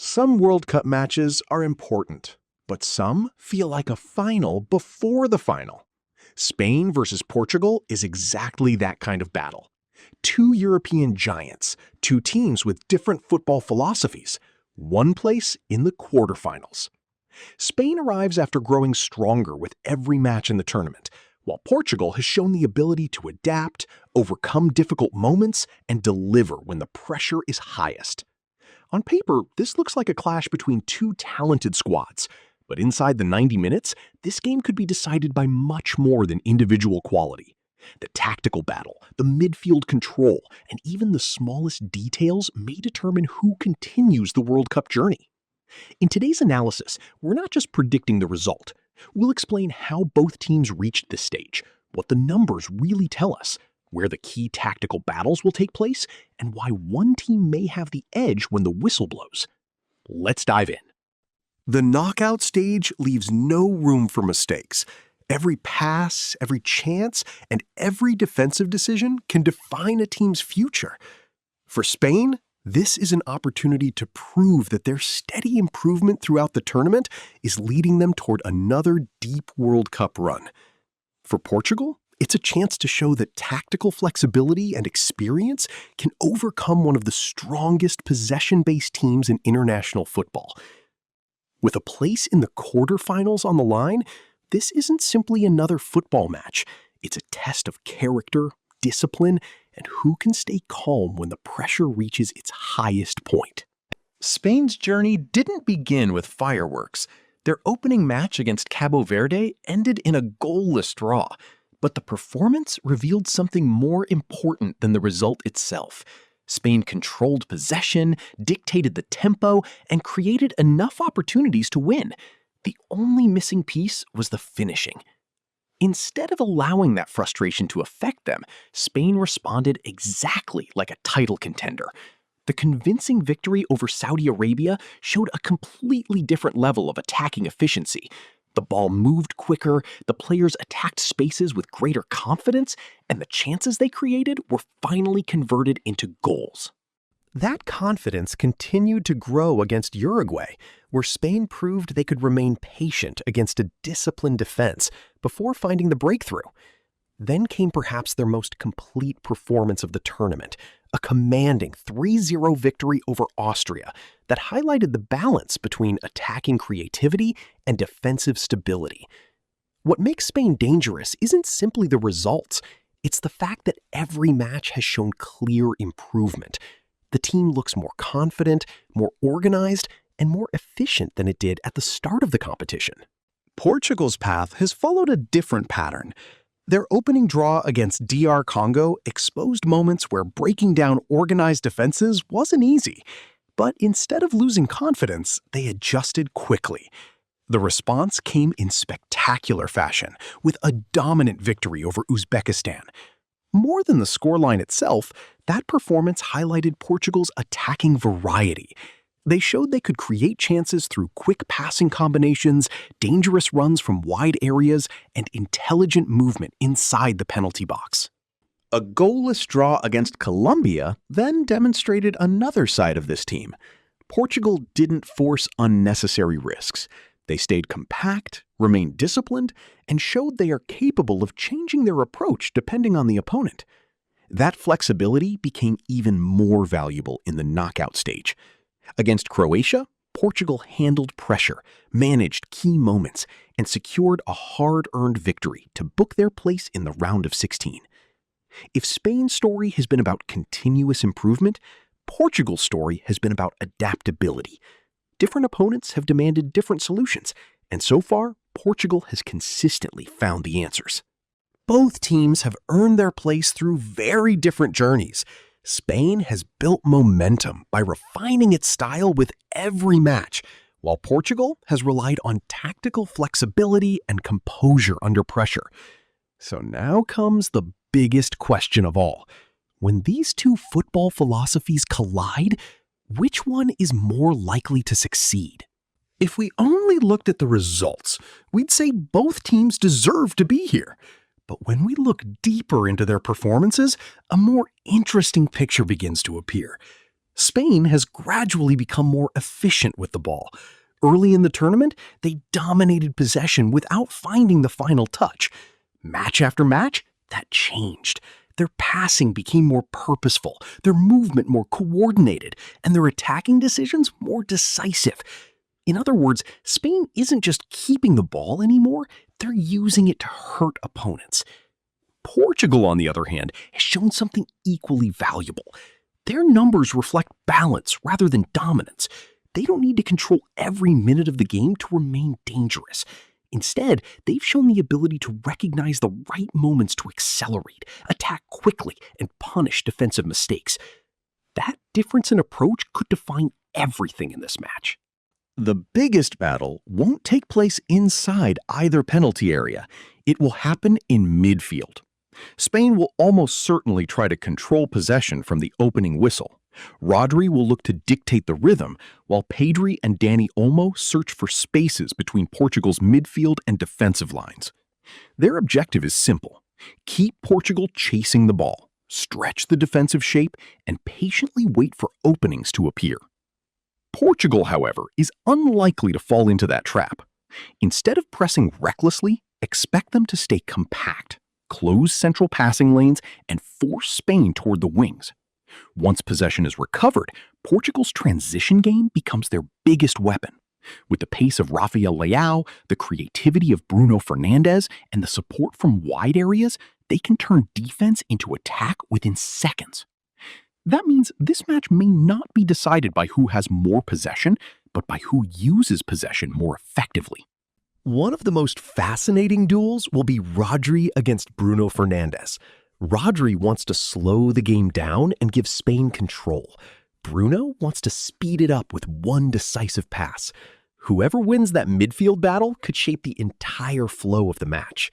Some World Cup matches are important, but some feel like a final before the final. Spain versus Portugal is exactly that kind of battle. Two European giants, two teams with different football philosophies, one place in the quarterfinals. Spain arrives after growing stronger with every match in the tournament, while Portugal has shown the ability to adapt, overcome difficult moments, and deliver when the pressure is highest. On paper, this looks like a clash between two talented squads, but inside the 90 minutes, this game could be decided by much more than individual quality. The tactical battle, the midfield control, and even the smallest details may determine who continues the World Cup journey. In today's analysis, we're not just predicting the result. We'll explain how both teams reached this stage, what the numbers really tell us, where the key tactical battles will take place, and why one team may have the edge when the whistle blows. Let's dive in. The knockout stage leaves no room for mistakes. Every pass, every chance, and every defensive decision can define a team's future. For Spain, this is an opportunity to prove that their steady improvement throughout the tournament is leading them toward another deep World Cup run. For Portugal, it's a chance to show that tactical flexibility and experience can overcome one of the strongest possession-based teams in international football. With a place in the quarterfinals on the line, this isn't simply another football match. It's a test of character, discipline, and who can stay calm when the pressure reaches its highest point. Spain's journey didn't begin with fireworks. Their opening match against Cabo Verde ended in a goalless draw, but the performance revealed something more important than the result itself. Spain controlled possession, dictated the tempo, and created enough opportunities to win. The only missing piece was the finishing. Instead of allowing that frustration to affect them, Spain responded exactly like a title contender. The convincing victory over Saudi Arabia showed a completely different level of attacking efficiency. The ball moved quicker, the players attacked spaces with greater confidence, and the chances they created were finally converted into goals. That confidence continued to grow against Uruguay, where Spain proved they could remain patient against a disciplined defense before finding the breakthrough. Then came perhaps their most complete performance of the tournament, a commanding 3-0 victory over Austria that highlighted the balance between attacking creativity and defensive stability. What makes Spain dangerous isn't simply the results, it's the fact that every match has shown clear improvement. The team looks more confident, more organized, and more efficient than it did at the start of the competition. Portugal's path has followed a different pattern. Their opening draw against DR Congo exposed moments where breaking down organized defenses wasn't easy. But instead of losing confidence, they adjusted quickly. The response came in spectacular fashion, with a dominant victory over Uzbekistan. More than the scoreline itself, that performance highlighted Portugal's attacking variety. They showed they could create chances through quick passing combinations, dangerous runs from wide areas, and intelligent movement inside the penalty box. A goalless draw against Colombia then demonstrated another side of this team. Portugal didn't force unnecessary risks. They stayed compact, remained disciplined, and showed they are capable of changing their approach depending on the opponent. That flexibility became even more valuable in the knockout stage. Against Croatia, Portugal handled pressure, managed key moments, and secured a hard-earned victory to book their place in the round of 16. If Spain's story has been about continuous improvement, Portugal's story has been about adaptability. Different opponents have demanded different solutions, and so far, Portugal has consistently found the answers. Both teams have earned their place through very different journeys. Spain has built momentum by refining its style with every match, while Portugal has relied on tactical flexibility and composure under pressure. So now comes the biggest question of all. When these two football philosophies collide, which one is more likely to succeed? If we only looked at the results, we'd say both teams deserve to be here. But when we look deeper into their performances, a more interesting picture begins to appear. Spain has gradually become more efficient with the ball. Early in the tournament, they dominated possession without finding the final touch. Match after match, that changed. Their passing became more purposeful, their movement more coordinated, and their attacking decisions more decisive. In other words, Spain isn't just keeping the ball anymore, they're using it to hurt opponents. Portugal, on the other hand, has shown something equally valuable. Their numbers reflect balance rather than dominance. They don't need to control every minute of the game to remain dangerous. Instead, they've shown the ability to recognize the right moments to accelerate, attack quickly, and punish defensive mistakes. That difference in approach could define everything in this match. The biggest battle won't take place inside either penalty area. It will happen in midfield. Spain will almost certainly try to control possession from the opening whistle. Rodri will look to dictate the rhythm, while Pedri and Dani Olmo search for spaces between Portugal's midfield and defensive lines. Their objective is simple: keep Portugal chasing the ball, stretch the defensive shape, and patiently wait for openings to appear. Portugal, however, is unlikely to fall into that trap. Instead of pressing recklessly, expect them to stay compact, close central passing lanes, and force Spain toward the wings. Once possession is recovered, Portugal's transition game becomes their biggest weapon. With the pace of Rafael Leao, the creativity of Bruno Fernandes, and the support from wide areas, they can turn defense into attack within seconds. That means this match may not be decided by who has more possession, but by who uses possession more effectively. One of the most fascinating duels will be Rodri against Bruno Fernandes. Rodri wants to slow the game down and give Spain control. Bruno wants to speed it up with one decisive pass. Whoever wins that midfield battle could shape the entire flow of the match.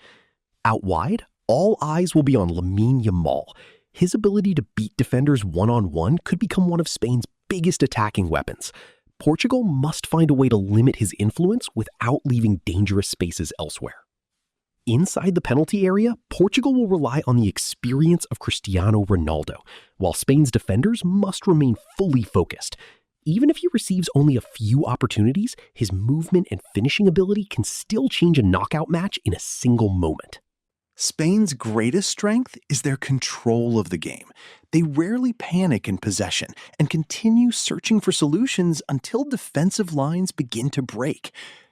Out wide, all eyes will be on Lamine Yamal. His ability to beat defenders one-on-one could become one of Spain's biggest attacking weapons. Portugal must find a way to limit his influence without leaving dangerous spaces elsewhere. Inside the penalty area, Portugal will rely on the experience of Cristiano Ronaldo, while Spain's defenders must remain fully focused. Even if he receives only a few opportunities, his movement and finishing ability can still change a knockout match in a single moment. Spain's greatest strength is their control of the game. They rarely panic in possession and continue searching for solutions until defensive lines begin to break.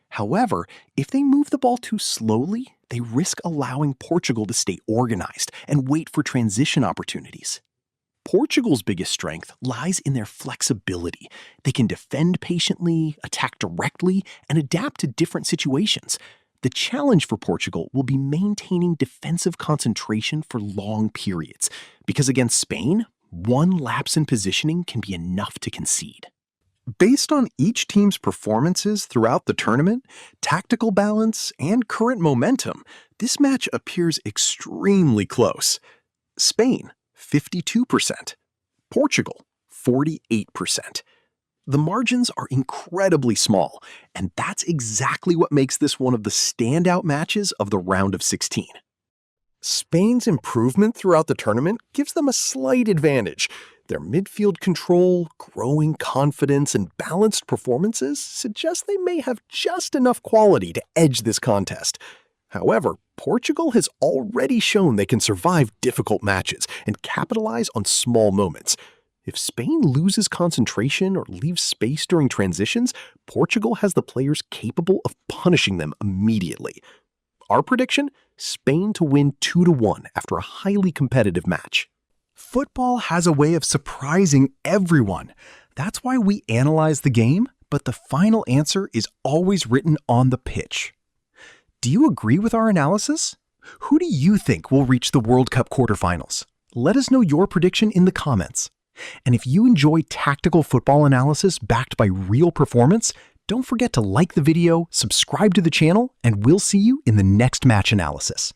However, if they move the ball too slowly, they risk allowing Portugal to stay organized and wait for transition opportunities. Portugal's biggest strength lies in their flexibility. They can defend patiently, attack directly, and adapt to different situations. The challenge for Portugal will be maintaining defensive concentration for long periods, because against Spain, one lapse in positioning can be enough to concede. Based on each team's performances throughout the tournament, tactical balance, and current momentum, this match appears extremely close. Spain, 52%. Portugal, 48%. The margins are incredibly small, and that's exactly what makes this one of the standout matches of the round of 16. Spain's improvement throughout the tournament gives them a slight advantage. Their midfield control, growing confidence, and balanced performances suggest they may have just enough quality to edge this contest. However, Portugal has already shown they can survive difficult matches and capitalize on small moments. If Spain loses concentration or leaves space during transitions, Portugal has the players capable of punishing them immediately. Our prediction? Spain to win 2-1 after a highly competitive match. Football has a way of surprising everyone. That's why we analyze the game, but the final answer is always written on the pitch. Do you agree with our analysis? Who do you think will reach the World Cup quarterfinals? Let us know your prediction in the comments. And if you enjoy tactical football analysis backed by real performance, don't forget to like the video, subscribe to the channel, and we'll see you in the next match analysis.